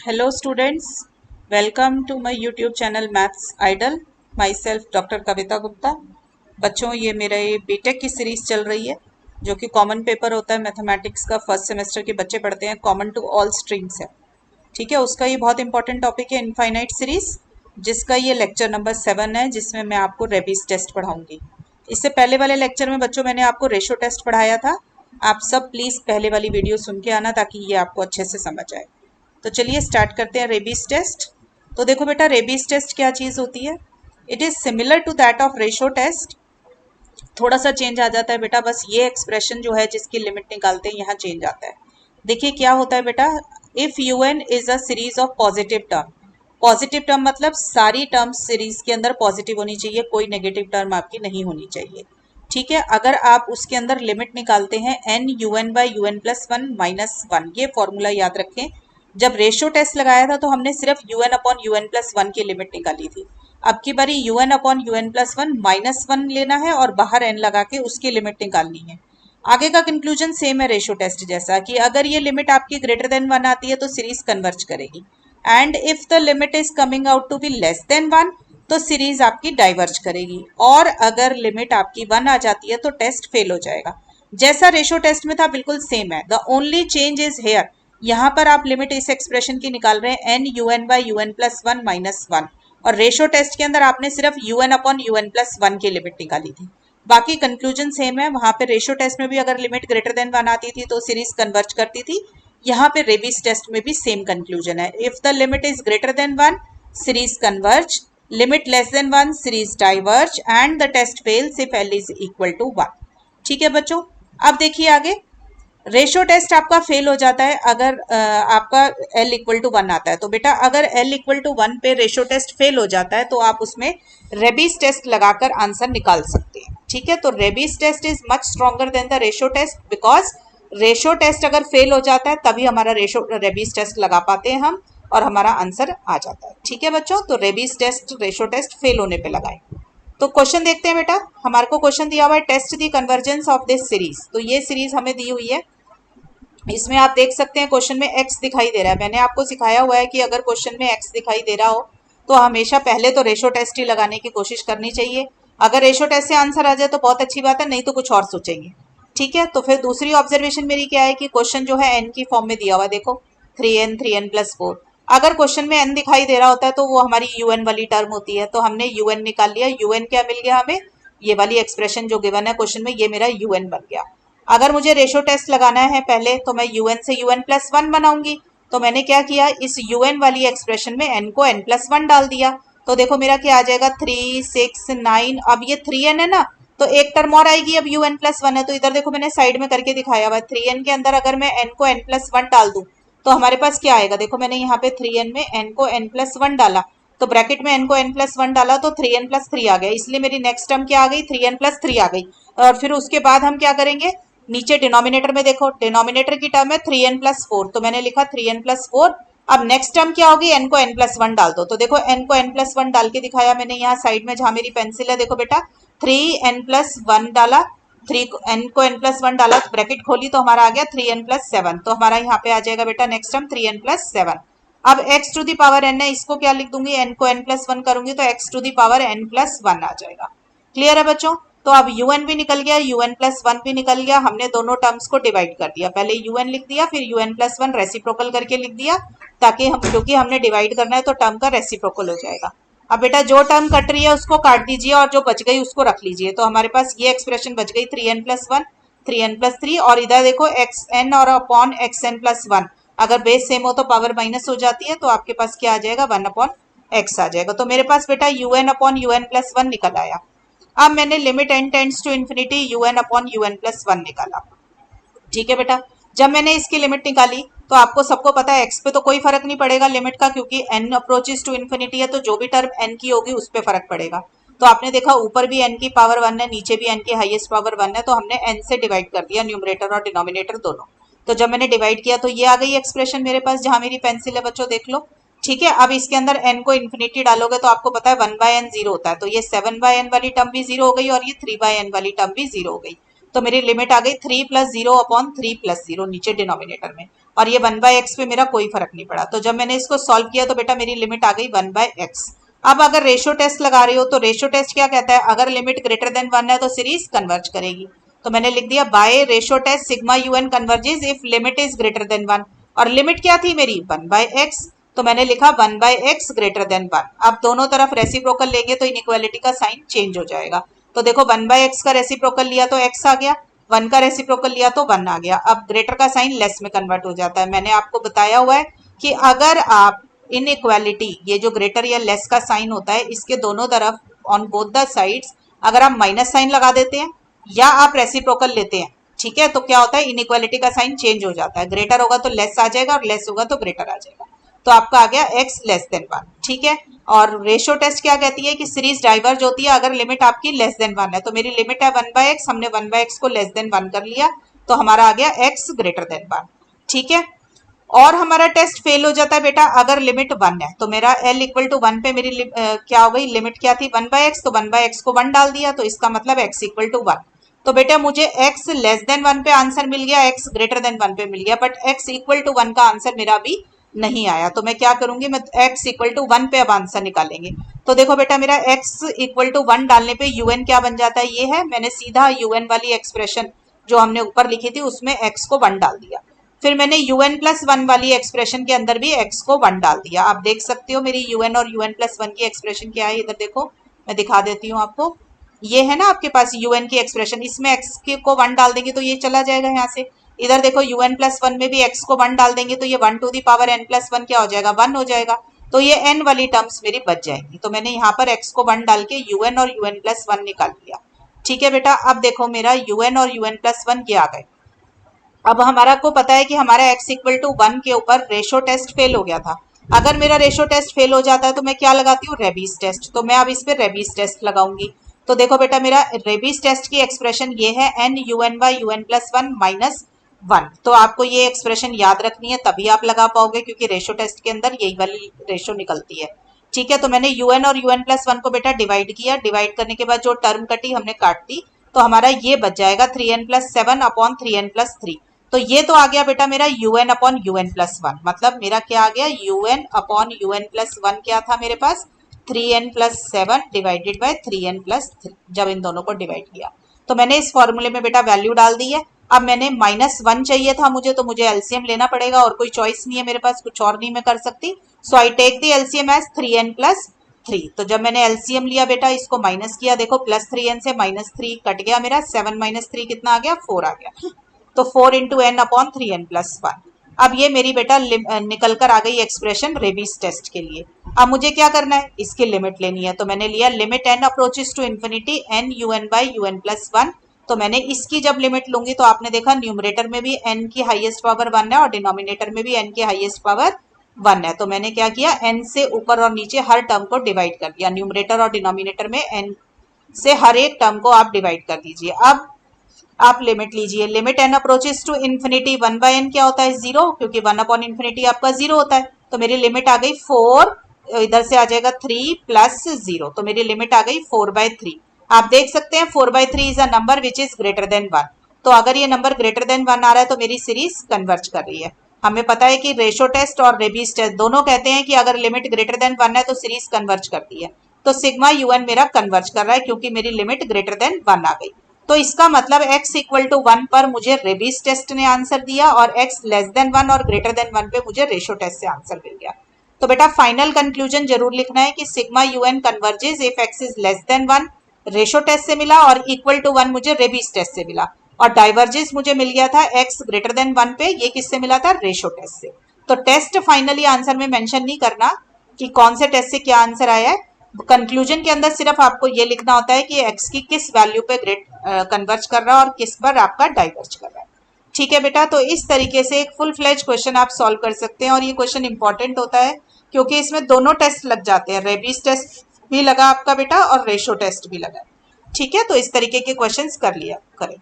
Hello students, welcome to my YouTube channel Maths Idol. Myself Dr. कविता गुप्ता। बच्चों ये मेरा ये बीटेक की सीरीज चल रही है जो कि कॉमन पेपर होता है मैथमेटिक्स का। फर्स्ट सेमेस्टर के बच्चे पढ़ते हैं, कॉमन टू ऑल स्ट्रीम्स है। ठीक है, उसका ये बहुत इंपॉर्टेंट टॉपिक है इनफाइनाइट सीरीज, जिसका ये लेक्चर नंबर 7 है, जिसमें मैं आपको रेबीज टेस्ट पढ़ाऊंगी। इससे पहले वाले लेक्चर में बच्चों मैंने आपको रेशो टेस्ट पढ़ाया था। आप सब प्लीज़ पहले वाली वीडियो सुन के आना ताकि ये आपको अच्छे से समझ आए। तो चलिए स्टार्ट करते हैं रेबीज टेस्ट। तो देखो बेटा, रेबीज टेस्ट क्या चीज़ होती है। It is similar to that of ratio test. थोड़ा सा चेंज आ जाता है बेटा, बस ये एक्सप्रेशन जो है जिसकी लिमिट निकालते हैं यहाँ चेंज आता है। देखिए क्या होता है बेटा, if UN is a series of positive term. Positive term मतलब सारी टर्म्स सीरीज के अंदर पॉजिटिव होनी चाहिए, कोई नेगेटिव टर्म आपकी नहीं होनी चाहिए। ठीक है, अगर आप उसके अंदर लिमिट निकालते हैं N you N by you N plus one minus one, ये फॉर्मूला याद रखें। जब रेशियो टेस्ट लगाया था तो हमने सिर्फ U N upon you N plus one की लिमिट निकाली थी। अब की बारी U N upon you N plus one minus one लेना है और बाहर एन लगा के उसकी लिमिट निकालनी है। आगे का कंक्लूजन सेम है रेशियो टेस्ट जैसा, कि अगर ये लिमिट आपकी ग्रेटर देन वन आती है तो सीरीज कन्वर्ज करेगी, and if the limit is coming out to be less than one तो सीरीज आपकी डाइवर्ज करेगी, और अगर लिमिट आपकी वन आ जाती है तो टेस्ट फेल हो जाएगा। जैसा रेशियो टेस्ट में था बिल्कुल सेम है। The only change is here, यहाँ पर आप लिमिट इस एक्सप्रेशन की निकाल रहे हैं N you N by you N plus one minus one, और रेशियो टेस्ट के अंदर आपने सिर्फ U N upon you N plus one की लिमिट निकाली थी। बाकी कंक्लूजन सेम है। वहां पे रेशियो टेस्ट में भी अगर लिमिट ग्रेटर देन वन आती थी तो सीरीज कन्वर्ज करती थी। यहाँ पे रेबीज टेस्ट में भी सेम कंक्लूजन है। If the limit is greater than one series converge, limit less than one series diverge, and the test fails if L is equal to one. ठीक है बच्चों, अब देखिए आगे। रेशो टेस्ट आपका फेल हो जाता है अगर आपका L इक्वल टू वन आता है। तो बेटा अगर L इक्वल टू वन पे रेशो टेस्ट फेल हो जाता है तो आप उसमें रेबीज टेस्ट लगाकर आंसर निकाल सकते हैं। ठीक है, तो Raabe's test is much stronger than the ratio test, because ratio test अगर फेल हो जाता है तभी हमारा रेबीज टेस्ट लगा पाते हैं हम, और हमारा आंसर आ जाता है। ठीक है बच्चों, तो Raabe's test ratio test fail होने पर लगाए। तो क्वेश्चन देखते हैं बेटा। हमारे को क्वेश्चन दिया हुआ है test the convergence of this series. तो ये सीरीज हमें दी हुई है। इसमें आप देख सकते हैं क्वेश्चन में x दिखाई दे रहा है। मैंने आपको सिखाया हुआ है कि अगर क्वेश्चन में x दिखाई दे रहा हो तो हमेशा पहले तो रेशो टेस्ट ही लगाने की कोशिश करनी चाहिए। अगर रेशो टेस्ट से आंसर आ जाए तो बहुत अच्छी बात है, नहीं तो कुछ और सोचेंगे। ठीक है, तो फिर दूसरी ऑब्जर्वेशन मेरी क्या है कि क्वेश्चन जो है n की फॉर्म में दिया हुआ है। देखो 3n प्लस 4। अगर क्वेश्चन में n दिखाई दे रहा होता है तो वो हमारी un वाली टर्म होती है, तो हमने un निकाल लिया। un क्या मिल गया हमें, ये वाली एक्सप्रेशन जो गिवन है क्वेश्चन में, ये मेरा un बन गया। अगर मुझे रेशो टेस्ट लगाना है पहले तो मैं un से un प्लस वन बनाऊंगी। तो मैंने क्या किया, इस un वाली एक्सप्रेशन में n को n प्लस वन डाल दिया। तो देखो मेरा क्या आ जाएगा, 3 6 9। अब ये 3n है ना, तो एक टर्म और आएगी। अब un प्लस वन है तो इधर देखो मैंने साइड में करके दिखाया हुआ है। 3n के अंदर अगर मैं n को n प्लस वन डाल दूं तो हमारे पास क्या आएगा। देखो मैंने यहाँ पे 3n में n को n प्लस वन डाला, तो ब्रैकेट में n को n प्लस वन डाला तो 3n प्लस थ्री आ गया। इसलिए मेरी नेक्स्ट टर्म क्या आ गई, 3n प्लस थ्री आ गई। और फिर उसके बाद हम क्या करेंगे, नीचे डिनोमिनेटर में देखो, डिनोमिनेटर की टर्म है 3n प्लस फोर, तो मैंने लिखा 3n प्लस फोर। अब नेक्स्ट टर्म क्या होगी, n को n प्लस वन डाल दो। तो देखो n को n प्लस वन डाल के दिखाया मैंने यहाँ साइड में जहां मेरी पेंसिल है। देखो बेटा 3n प्लस वन डाला, n को n प्लस वन डाला, ब्रैकेट खोली तो हमारा आ गया 3n प्लस सेवन। तो हमारा यहाँ पे आ जाएगा बेटा next term 3n plus seven. अब x to the power n है, इसको क्या लिख दूंगी, n को n प्लस वन करूंगी तो x to the power n plus one आ जाएगा। क्लियर है बच्चों। तो अब un भी निकल गया, un प्लस वन भी निकल गया। हमने दोनों टर्म्स को डिवाइड कर दिया, पहले un लिख दिया फिर un प्लस वन रेसिप्रोकल करके लिख दिया, ताकि हम, क्योंकि हमने डिवाइड करना है तो टर्म का रेसिप्रोकल हो जाएगा। अब बेटा जो टर्म कट रही है उसको काट दीजिए और जो बच गई उसको रख लीजिए। तो हमारे पास ये एक्सप्रेशन बच गई 3n plus one, 3n plus three, और इधर देखो xn और अपॉन xn प्लस वन। अगर बेस सेम हो तो पावर माइनस हो जाती है, तो आपके पास क्या आ जाएगा, 1 अपॉन x आ जाएगा। तो मेरे पास बेटा un upon un plus one निकल आया। अब मैंने limit n tends to infinity un upon un plus one निकाला। ठीक है बेटा, जब मैंने इसकी लिमिट निकाली तो आपको सबको पता है x पे तो कोई फर्क नहीं पड़ेगा लिमिट का, क्योंकि n अप्रोचेस टू इन्फिनिटी है, तो जो भी टर्म n की होगी उस पर फर्क पड़ेगा। तो आपने देखा ऊपर भी n की पावर वन है, नीचे भी n की हाईएस्ट पावर वन है, तो हमने n से डिवाइड कर दिया न्यूमरेटर और डिनोमिनेटर दोनों। तो जब मैंने डिवाइड किया तो ये आ गई एक्सप्रेशन मेरे पास, जहां मेरी पेंसिल है बच्चों देख लो। ठीक है, अब इसके अंदर n को इन्फिनिटी डालोगे तो आपको पता है 1/n जीरो होता है, तो ये 7/n वाली टर्म भी जीरो हो गई और ये 3/n वाली टर्म भी जीरो हो गई। तो मेरी लिमिट आ गई 3 plus zero upon 3 plus zero नीचे डिनोमिनेटर में। और ये 1/x पे मेरा कोई फर्क नहीं पड़ा। तो जब मैंने इसको सॉल्व किया तो बेटा मेरी लिमिट आ गई 1/x। अब अगर रेशियो टेस्ट लगा रही हो तो रेशियो टेस्ट क्या कहता है, अगर लिमिट ग्रेटर देन 1 है तो सीरीज कन्वर्ज करेगी। तो मैंने लिख दिया by ratio test sigma UN converges if limit is greater than 1। और लिमिट क्या थी मेरी 1/x, तो मैंने लिखा 1/x ग्रेटर देन 1। अब दोनों तरफ रेसिप्रोकल लेंगे तो इनइक्वालिटी का साइन चेंज हो जाएगा। तो देखो 1/x का रेसिप्रोकल लिया तो x आ गया, 1 का रेसिप्रोकल लिया तो 1 आ गया। अब ग्रेटर का साइन लेस में कन्वर्ट हो जाता है। मैंने आपको बताया हुआ है कि अगर आप इनइक्वालिटी, ये जो ग्रेटर या लेस का साइन होता है, इसके दोनों तरफ ऑन बोथ द साइड्स अगर आप माइनस साइन लगा देते हैं या आप रेसिप्रोकल लेते हैं, ठीक है, तो क्या होता है, इनइक्वालिटी का साइन चेंज हो जाता है। ग्रेटर होगा तो लेस आ जाएगा और लेस होगा तो ग्रेटर आ जाएगा। तो आपका आ गया x लेस देन 1, ठीक है। और रेशियो टेस्ट क्या कहती है कि सीरीज डाइवर्ज होती है अगर लिमिट आपकी लेस देन 1 है। तो मेरी लिमिट है 1/x, हमने 1/x को लेस देन 1 कर लिया, तो हमारा आ गया x ग्रेटर देन 1, ठीक है। और हमारा टेस्ट फेल हो जाता है बेटा अगर लिमिट 1 है। तो मेरा l इक्वल टू 1 पे मेरी क्या हो गई, लिमिट क्या थी 1/x, तो 1/x को 1 डाल दिया, तो इसका मतलब x इक्वल टू 1। तो बेटा मुझे x लेस देन 1 पे आंसर मिल गया, x ग्रेटर देन 1 पे मिल गया, बट x इक्वल टू 1 का आंसर मेरा अभी नहीं आया। तो मैं क्या करूंगी, मैं x इक्वल टू 1 पे अब आंसर निकालेंगे। तो देखो बेटा मेरा x इक्वल टू 1 डालने पे un क्या बन जाता है, ये है, मैंने सीधा un वाली एक्सप्रेशन जो हमने ऊपर लिखी थी उसमें x को 1 डाल दिया। फिर मैंने un प्लस 1 वाली एक्सप्रेशन के अंदर भी x को 1 डाल दिया। आप देख सकते हो मेरी un और un प्लस 1 की एक्सप्रेशन क्या है, इधर देखो मैं दिखा देती हूँ आपको। ये है ना आपके पास un की एक्सप्रेशन, इसमें x को 1 डाल देंगे तो ये चला जाएगा यहाँ से। इधर देखो un प्लस 1 में भी x को 1 डाल देंगे तो ये 1 to the power n plus 1 क्या हो जाएगा, 1 हो जाएगा। तो ये n वाली टर्म्स मेरी बच जाएंगी। तो मैंने यहाँ पर x को 1 डाल के un और un प्लस 1 निकाल लिया, ठीक है बेटा। अब देखो मेरा un और un प्लस 1 ये आ गए। अब हमारा को पता है कि हमारा x इक्वल टू 1 के ऊपर रेशो टेस्ट फेल हो गया था। अगर मेरा रेशो टेस्ट फेल हो जाता है तो मैं क्या लगाती हूँ, रेबीज टेस्ट। तो मैं अब इस पे रेबीज टेस्ट लगाऊंगी। तो देखो बेटा मेरा रेबीज टेस्ट की एक्सप्रेशन ये है n un by un plus 1 minus 1। तो आपको ये एक्सप्रेशन याद रखनी है, तभी आप लगा पाओगे, क्योंकि रेशो टेस्ट के अंदर यही वाली रेशो निकलती है, ठीक है। तो मैंने un और un प्लस 1 को बेटा डिवाइड किया, डिवाइड करने के बाद जो टर्म कटी हमने काट दी, तो हमारा ये बच जाएगा 3n plus 7 upon 3n plus 3। तो ये तो आ गया बेटा मेरा un अपॉन un प्लस 1, मतलब मेरा क्या आ गया, un अपॉन un प्लस 1 क्या था मेरे पास, 3n plus 7 divided by 3n plus 3। जब इन दोनों को डिवाइड किया तो मैंने इस फॉर्मूले में बेटा वैल्यू डाल दी है। अब मैंने -1 चाहिए था मुझे, तो मुझे एलसीएम लेना पड़ेगा और कोई चॉइस नहीं है मेरे पास, कुछ और नहीं मैं कर सकती। So I take the LCM as 3n plus 3। तो जब मैंने एलसीएम लिया बेटा, इसको माइनस किया, देखो प्लस 3n से -3 कट गया मेरा, 7 माइनस 3 कितना आ गया, 4 आ गया। तो 4 into N upon 3n plus 1। अब ये मेरी बेटा निकल कर आ गई एक्सप्रेशन रेबीज टेस्ट के लिए। अब मुझे क्या करना है, इसकी लिमिट लेनी है। तो मैंने लिया limit n approaches to infinity n un by un plus 1। तो मैंने इसकी जब लिमिट लूंगी तो आपने देखा न्यूमरेटर में भी n की हाईएस्ट पावर 1 है और डिनोमिनेटर में भी n की हाईएस्ट पावर 1 है। तो मैंने क्या किया, n से ऊपर और नीचे हर टर्म को डिवाइड कर दिया। न्यूमरेटर और डिनोमिनेटर में n से हर एक टर्म को आप डिवाइड कर दीजिए। अब आप लिमिट लीजिए, limit n approaches to infinity 1 by n क्या होता है, 0, क्योंकि 1 अपॉन इन्फिनिटी आपका 0 होता है। तो मेरी लिमिट आ गई 4, इधर से आ जाएगा 3 प्लस 0, तो मेरी लिमिट आ गई 4/3। आप देख सकते हैं 4/3 is a number which is greater than 1। तो अगर ये नंबर ग्रेटर देन 1 आ रहा है तो मेरी सीरीज कन्वर्ज कर रही है। हमें पता है कि रेशो टेस्ट और रेबीज टेस्ट दोनों कहते हैं कि अगर लिमिट ग्रेटर देन 1 है तो सीरीज कन्वर्ज करती है। तो सिग्मा यूएन मेरा कन्वर्ज कर रहा है क्योंकि मेरी लिमिट ग्रेटर देन 1 आ गई। तो इसका मतलब x इक्वल टू 1 पर मुझे रेबीज टेस्ट ने आंसर दिया और x लेस देन 1 और ग्रेटर देन 1 पे मुझे रेशो टेस्ट से आंसर मिल गया। तो बेटा फाइनल कंक्लूजन जरूर लिखना है कि sigma UN converges if x is less than 1, ratio test से मिला, और इक्वल टू 1 मुझे रेबीज टेस्ट से मिला, और डाइवर्जेस मुझे मिल गया था x ग्रेटर देन 1 पे, ये किससे मिला था, रेशो टेस्ट से। तो टेस्ट फाइनली आंसर में मेंशन नहीं करना कि कौन से टेस्ट से क्या आंसर आया है। कंक्लूजन के अंदर सिर्फ आपको ये लिखना होता है कि x की किस वैल्यू पे ग्रेड कन्वर्ज कर रहा है और किस पर आपका डाइवर्ज कर रहा है, ठीक है बेटा। तो इस तरीके से एक फुल फ्लेज क्वेश्चन आप सॉल्व कर सकते हैं, और ये क्वेश्चन इंपॉर्टेंट होता है क्योंकि इसमें दोनों टेस्ट लग जाते हैं, रेबीज टेस्ट भी लगा आपका बेटा और रेशो टेस्ट भी लगा, ठीक है। तो इस तरीके के क्वेश्चन कर लिया करें।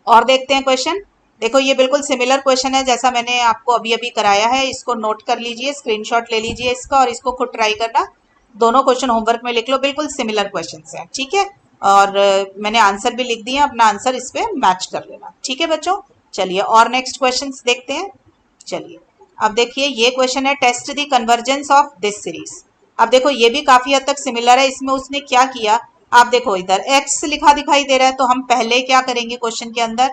और देखते हैं क्वेश्चन। देखो ये बिल्कुल सिमिलर क्वेश्चन है जैसा मैंने आपको अभी अभी कराया है, इसको नोट कर लीजिए, स्क्रीनशॉट ले लीजिए इसका और इसको खुद ट्राई करना। दोनों क्वेश्चन होमवर्क में लिख लो, बिल्कुल सिमिलर क्वेश्चन हैं, ठीक है। और मैंने आंसर भी लिख दिए, अपना आंसर इस पे मैच कर लेना, ठीक है बच्चों। चलिए और नेक्स्ट क्वेश्चन देखते हैं। चलिए अब देखिए ये क्वेश्चन है, test the convergence of this series. अब देखो ये भी काफी हद तक सिमिलर है। इसमें उसने क्या किया, आप देखो इधर x लिखा दिखाई दे रहा है, तो हम पहले क्या करेंगे क्वेश्चन के अंदर,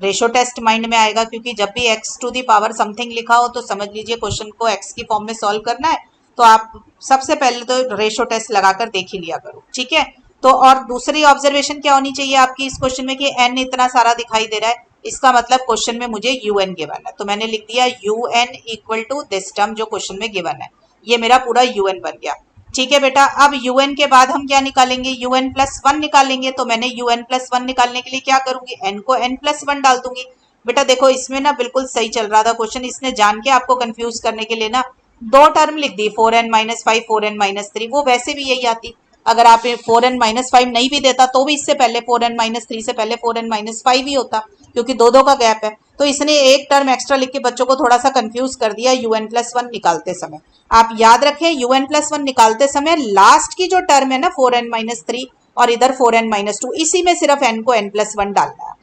रेशो टेस्ट माइंड में आएगा, क्योंकि जब भी x to the power something लिखा हो तो समझ लीजिए क्वेश्चन को x की फॉर्म में सॉल्व करना है, तो आप सबसे पहले तो रेशो टेस्ट लगाकर देख ही लिया करो, ठीक है। तो और दूसरी ऑब्जर्वेशन क्या होनी चाहिए आपकी इस क्वेश्चन में कि n इतना सारा दिखाई दे रहा है, इसका मतलब क्वेश्चन में मुझे un गिवन है, तो मैंने लिख दिया un equal to this term जो क्वेश्चन में गिवन है, ये मेरा पूरा un बन गया, ठीक है बेटा। अब un के बाद हम क्या निकालेंगे, un प्लस 1 निकालेंगे, तो मैंने un प्लस 1 निकालने के लिए क्या करूंगी, n को n प्लस 1 डाल दूंगी। बेटा देखो इसमें ना बिल्कुल सही चल रहा था क्वेश्चन, इसने जान के आपको कंफ्यूज करने के लिए ना दो टर्म लिख दी, 4n माइनस 5 4n माइनस 3, वो वैसे भी यही आती, अगर आप 4n माइनस 5 नहीं भी देता तो भी इससे पहले 4n माइनस 3 से पहले 4n माइनस 5 ही होता, क्योंकि दो दो का गैप है। तो इसने एक टर्म एक्स्ट्रा लिख के बच्चों को थोड़ा सा कंफ्यूज कर दिया un प्लस 1 निकालते समय। आप याद रखें un प्लस 1 निकालते समय लास्ट की जो टर्म है ना 4n माइनस 3 और इधर 4n माइनस 2, इसी में सिर्फ n को n प्लस 1 डालना है,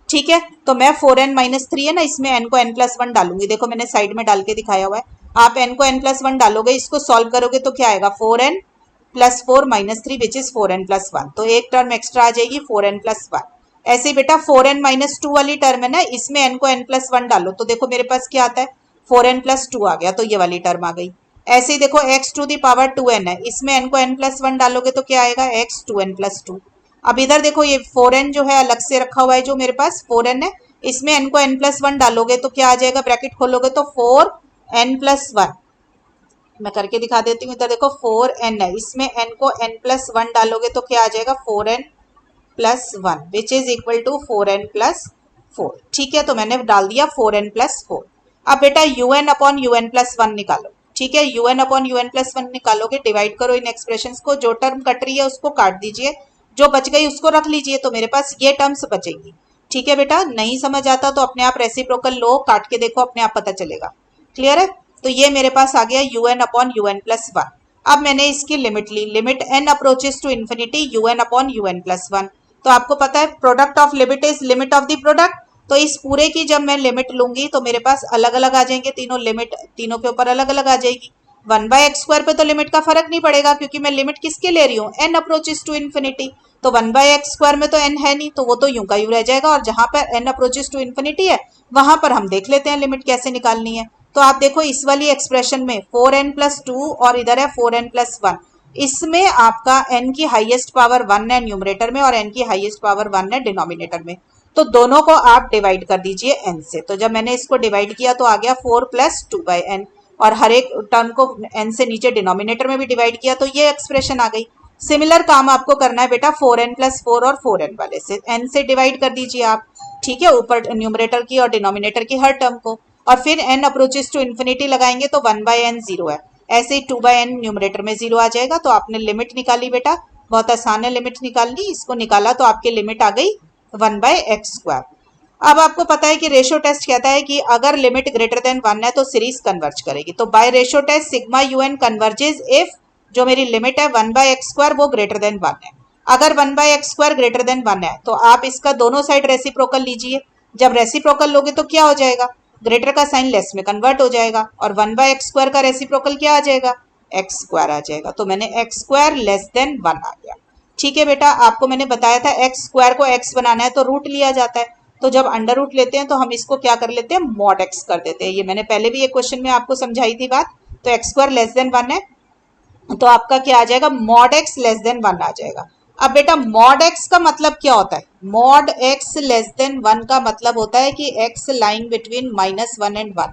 ठीक है। तो मैं 4n माइनस 3 है ना, इसमें n को n प्लस 1 डालूंगी, देखो मैंने साइड में डाल के दिखाया हुआ है। आप n को n प्लस 1 डालोगे, इसको सॉल्व करोगे तो क्या आएगा, 4n plus 4 minus 3 which is 4n plus 1, तो एक टर्म एक्स्ट्रा आ जाएगी 4n प्लस 1। ऐसे ही बेटा 4n माइनस 2 वाली टर्म है ना, इसमें n को n प्लस 1 डालो, तो देखो मेरे पास क्या आता है, 4n प्लस 2 आ गया, तो ये वाली टर्म आ गई। ऐसे ही देखो x to the power 2n है, इसमें n को n प्लस 1 डालोगे तो क्या आएगा, x 2n प्लस 2। अब इधर देखो ये 4n जो है अलग से रखा हुआ है, जो मेरे पास 4n है, इसमें n को n प्लस 1 डालोगे तो क्या आ जाएगा, ब्रैकेट खोलोगे तो 4n प्लस 1, मैं करके दिखा देती हूँ, इधर देखो 4n है, इसमें n को n प्लस 1 डालोगे तो क्या आ जाएगा, 4n plus 1 which is equal to 4n plus 4, ठीक है। तो मैंने डाल दिया 4n प्लस 4। अब बेटा un अपॉन un प्लस 1 निकालो, ठीक है। un अपॉन un प्लस 1 निकालोगे, डिवाइड करो इन एक्सप्रेशंस को, जो टर्म कट रही है उसको काट दीजिए, जो बच गई उसको रख लीजिए, तो मेरे पास ये टर्म्स बचेंगी, ठीक है बेटा। नहीं समझ आता तो अपने आप रेसिप्रोकल लो, काट के देखो, अपने आप पता चलेगा, क्लियर है। तो ये मेरे पास आ गया un अपॉन un प्लस 1। अब मैंने इसकी लिमिट ली, limit n approaches to infinity un upon un plus 1, तो आपको पता है product of limit is limit of the product, तो इस पूरे की जब मैं लिमिट लूंगी तो मेरे पास अलग अलग आ जाएंगे तीनों, लिमिट तीनों के ऊपर अलग अलग आ जाएगी। 1/x² पे तो लिमिट का फर्क नहीं पड़ेगा, क्योंकि मैं लिमिट किसके ले रही हूँ, n अप्रोचेस टू इन्फिनिटी, तो 1/x² में तो n है नहीं, तो वो तो यूं का यूं रह जाएगा, और जहां पर n अप्रोचेस टू इन्फिनिटी है वहां पर हम देख लेते हैं लिमिट कैसे निकालनी है। तो आप देखो इस वाली एक्सप्रेशन में 4n प्लस 2 और इधर है 4n प्लस 1, इसमें आपका n की हाईएस्ट पावर 1 है न्यूमरेटर में और n की हाईएस्ट पावर 1 है डिनोमिनेटर में, तो दोनों को आप डिवाइड कर दीजिए n से। तो जब मैंने इसको डिवाइड किया तो आ गया 4 प्लस 2/n, और हर एक टर्म को n से नीचे डिनोमिनेटर में भी डिवाइड किया तो ये एक्सप्रेशन आ गई। सिमिलर काम आपको करना है बेटा 4n प्लस 4 और 4n वाले से, n से डिवाइड कर दीजिए आप, ठीक है, ऊपर न्यूमरेटर की और डिनोमिनेटर की हर टर्म को, और फिर n अप्रोचेस टू इन्फिनिटी लगाएंगे तो 1/n 0 है, ऐसे ही 2/n न्यूमरेटर में 0 आ जाएगा। तो आपने लिमिट निकाली बेटा, बहुत आसान है लिमिट निकालनी, इसको निकाला तो आपकी लिमिट आ गई 1/x²। अब आपको पता है कि रेशियो टेस्ट कहता है कि अगर लिमिट ग्रेटर देन 1 है तो सीरीज कन्वर्ज करेगी, तो by ratio test sigma un converges if जो मेरी लिमिट है 1/x² वो ग्रेटर देन 1 है। अगर 1/x² ग्रेटर देन 1 है तो आप इसका दोनों साइड रेसिप्रोकल लीजिए, जब रेसिप्रोकल लोगे तो क्या हो जाएगा, ग्रेटर का साइन लेस में कन्वर्ट हो जाएगा, और 1/x² का रेसिप्रोकल क्या आ जाएगा, x² आ जाएगा, तो मैंने x² लेस देन 1 आ गया, ठीक है बेटा। आपको मैंने बताया था x² को x बनाना है तो रूट लिया जाता है, तो जब अंडर रूट लेते हैं तो हम इसको क्या कर लेते हैं, मॉड x कर देते हैं, ये मैंने पहले भी एक क्वेश्चन में आपको समझाई थी बात। तो x² लेस देन 1 है तो आपका क्या आ जाएगा, मॉड x लेस देन 1 आ जाएगा। अब बेटा मॉड x का मतलब क्या होता है, मॉड x लेस देन 1 का मतलब होता है कि x लाइंग बिटवीन -1 एंड 1,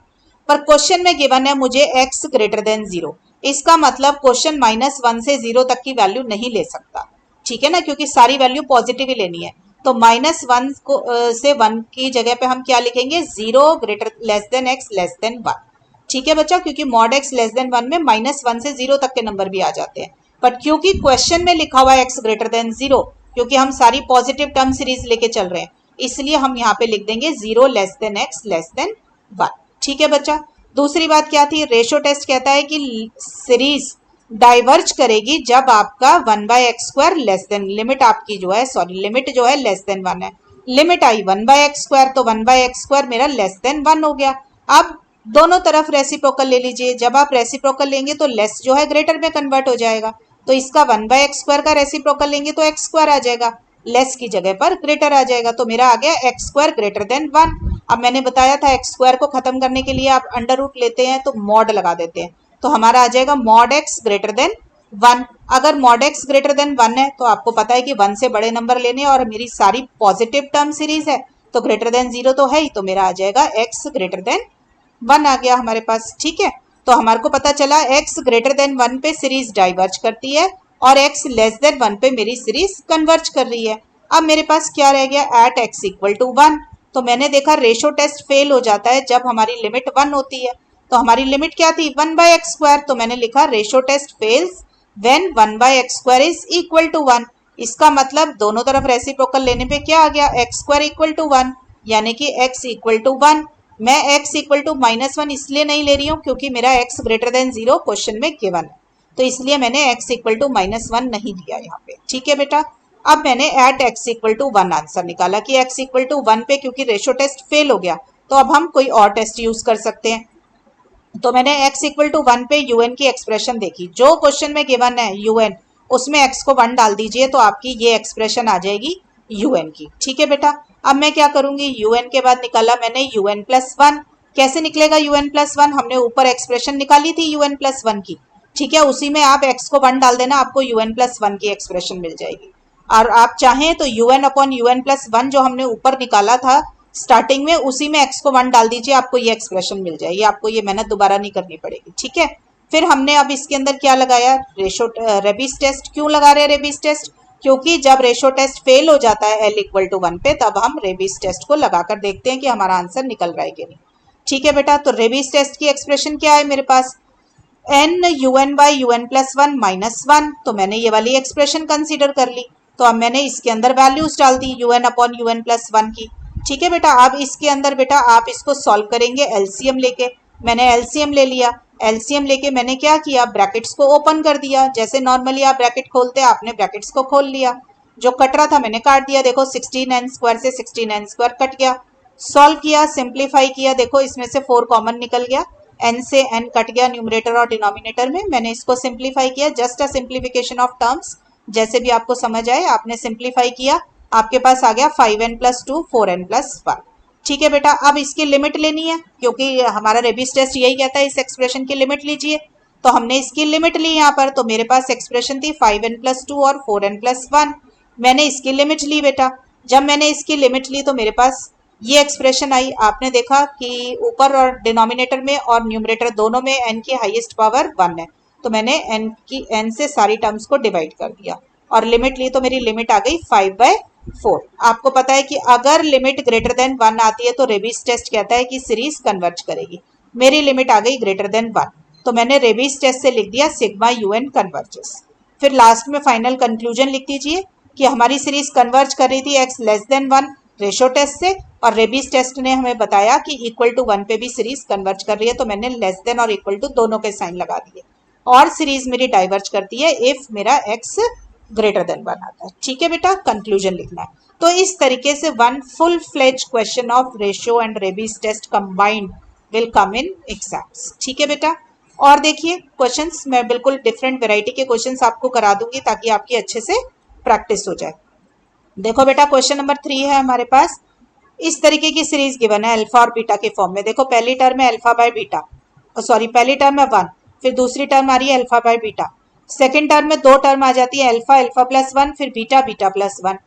पर क्वेश्चन में गिवन है मुझे x ग्रेटर देन 0, इसका मतलब क्वेश्चन -1 से 0 तक की वैल्यू नहीं ले सकता, ठीक है ना, क्योंकि सारी वैल्यू पॉजिटिव ही लेनी है। तो -1 को से 1 की जगह पे हम क्या लिखेंगे, 0 greater less than x less than 1, ठीक है बच्चा, क्योंकि मॉड x लेस देन 1 में -1 से 0 तक के नंबर भी आ जाते हैं, बट क्योंकि क्वेश्चन में लिखा हुआ है x ग्रेटर देन 0, क्योंकि हम सारी पॉजिटिव टर्म सीरीज लेके चल रहे हैं, इसलिए हम यहाँ पे लिख देंगे 0 less than x less than 1, ठीक है बच्चा। दूसरी बात क्या थी, रेशियो टेस्ट कहता है कि सीरीज डाइवर्ज करेगी जब आपका 1/x² लेस देन, लिमिट आपकी जो है लिमिट जो है लेस देन 1 है, लिमिट आई 1/x², तो 1/x² मेरा लेस देन 1 हो गया। अब दोनों तरफ रेसिप्रोकल ले लीजिए। जब आप रेसिप्रोकल लेंगे तो लेस जो है ग्रेटर में कन्वर्ट हो जाएगा, तो इसका 1/x² का रेसिप्रोकल लेंगे तो x² आ जाएगा, लेस की जगह पर ग्रेटर आ जाएगा, तो मेरा आ गया x² ग्रेटर देन 1। अब मैंने बताया था x² को खत्म करने के लिए आप अंडर रूट लेते हैं तो मॉड लगा देते हैं, तो हमारा आ जाएगा मॉड x ग्रेटर देन 1। अगर मॉड x ग्रेटर देन 1 है तो आपको पता है कि 1 से बड़े नंबर लेने, और मेरी सारी पॉजिटिव टर्म सीरीज है तो ग्रेटर देन 0 तो है ही, तो मेरा आ जाएगा x ग्रेटर देन 1 आ गया हमारे पास। ठीक है, तो हमारे को पता चला x ग्रेटर देन 1 पे सीरीज डाइवर्ज करती है और x लेस देन 1 पे मेरी सीरीज कन्वर्ज कर रही है। अब मेरे पास क्या रह गया, एट x इक्वल टू 1। तो मैंने देखा रेशो टेस्ट फेल हो जाता है जब हमारी लिमिट 1 होती है, तो हमारी लिमिट क्या थी 1/x², तो मैंने लिखा ratio test fails when 1/x² is equal to 1। इसका मतलब दोनों तरफ रेसिप्रोकल लेने पे क्या आ गया, x² इक्वल टू 1, यानी कि x इक्वल टू 1। मैं x इक्वल टू -1 इसलिए नहीं ले रही हूँ क्योंकि मेरा x ग्रेटर देन 0 क्वेश्चन में गिवन है, तो इसलिए मैंने x इक्वल टू -1 नहीं दिया यहाँ पे। ठीक है बेटा, अब मैंने at x equal to 1 answer निकाला कि x इक्वल टू 1 पे क्योंकि रेशो टेस्ट फेल हो गया तो अब हम कोई और टेस्ट यूज कर सकते हैं। तो मैंने x इक्वल टू 1 पे un की एक्सप्रेशन देखी, जो क्वेश्चन में गिवन है un उसमें x को 1 डाल दीजिए तो आपकी ये एक्सप्रेशन आ जाएगी un की। ठीक है बेटा, अब मैं क्या करूंगी, un के बाद निकाला मैंने un प्लस 1। कैसे निकलेगा un प्लस 1, हमने ऊपर एक्सप्रेशन निकाली थी un प्लस 1 की। ठीक है, उसी में आप x को 1 डाल देना, आपको un प्लस 1 की एक्सप्रेशन मिल जाएगी। और आप चाहें तो un अपॉन un प्लस 1 जो हमने ऊपर निकाला था स्टार्टिंग में, उसी में x को 1 डाल दीजिए, आपको ये एक्सप्रेशन मिल जाएगी, आपको ये मेहनत दोबारा नहीं करनी पड़ेगी। ठीक है, फिर हमने अब इसके अंदर क्या लगाया, रेबीज टेस्ट। क्यों लगा रहे हैं रेबीज टेस्ट, क्योंकि जब रेशो टेस्ट फेल हो जाता है l इक्वल टू 1 पे तब हम रेबीज टेस्ट को लगाकर देखते हैं कि हमारा आंसर निकल रहा है कि नहीं। ठीक है बेटा, तो रेबीज टेस्ट की एक्सप्रेशन क्या है मेरे पास, n un प्लस 1 -1, तो मैंने ये वाली एक्सप्रेशन कंसीडर कर ली, तो अब मैंने इसके अंदर वैल्यूज डाल दी un अपॉन un प्लस 1 की। ठीक है बेटा, अब इसके अंदर बेटा आप इसको सॉल्व करेंगे एलसीएम लेके। मैंने एलसीएम ले लिया, एलसीएम लेके मैंने क्या किया, ब्रैकेट्स को ओपन कर दिया, जैसे नॉर्मली आप ब्रैकेट खोलते हैं आपने ब्रैकेट्स को खोल लिया, जो कट रहा था मैंने काट दिया। देखो 16n² से 16n² कट गया। सॉल्व किया, सिंप्लीफाई किया, देखो इसमें से 4 कॉमन निकल गया, n से n कट गया न्यूमरेटर और डिनोमिनेटर में। मैंने इसको सिंप्लीफाई किया, just a simplification of terms, जैसे भी आपको समझ आए आपने सिंप्लीफाई किया, आपके पास आ गया 5n प्लस 2 4n प्लस 1। ठीक है बेटा, अब इसकी लिमिट लेनी है क्योंकि हमारा रेबीज टेस्ट यही कहता है इस एक्सप्रेशन की लिमिट लीजिए, तो हमने इसकी लिमिट ली यहाँ पर। तो मेरे पास एक्सप्रेशन थी 5n प्लस 2 और 4n प्लस 1, मैंने इसकी लिमिट ली बेटा। जब मैंने इसकी लिमिट ली तो मेरे पास ये एक्सप्रेशन आई, आपने देखा कि ऊपर और डिनोमिनेटर में और न्यूमरेटर दोनों में n की हाईएस्ट पावर 1 है, तो मैंने n से सारी टर्म्स को डिवाइड कर दिया और लिमिट ली, तो मेरी लिमिट आ गई 5/4। आपको पता है कि अगर लिमिट ग्रेटर देन 1 आती है तो रेबीज टेस्ट कहता है कि सीरीज कन्वर्ज करेगी। मेरी लिमिट आ गई ग्रेटर देन 1, तो मैंने रेबीज टेस्ट से लिख दिया सिग्मा un कन्वर्जेस। फिर लास्ट में फाइनल कंक्लूजन लिख दीजिए कि हमारी सीरीज कन्वर्ज कर रही थी x less than 1 ratio test से, और रेबीज टेस्ट ने हमें बताया कि इक्वल टू 1 पे भी सीरीज कन्वर्ज कर रही है, तो मैंने लेस देन और इक्वल टू दोनों के साइन लगा दिए, और सीरीज मेरी डाइवर्ज करती है इफ मेरा x ग्रेटर देन 1 आता है। ठीक है बेटा, कंक्लूजन लिखना है। तो इस तरीके से one full fledge question of ratio and Raabe's test combined will come in exams. ठीक है बेटा, और देखिए क्वेश्चंस मैं बिल्कुल डिफरेंट वैरायटी के क्वेश्चंस आपको करा दूंगी ताकि आपकी अच्छे से प्रैक्टिस हो जाए। देखो बेटा, क्वेश्चन नंबर 3 है हमारे पास, इस तरीके की सीरीज गिवन है अल्फा और बीटा के फॉर्म में। देखो पहली टर्म है अल्फा बाय बीटा, सॉरी पहली टर्म है 1, फिर दूसरी टर्म आ रही है alpha by beta, second term में 2 टर्म आ जाती है अल्फा अल्फा प्लस 1, फिर बीटा बीटा प्लस 1,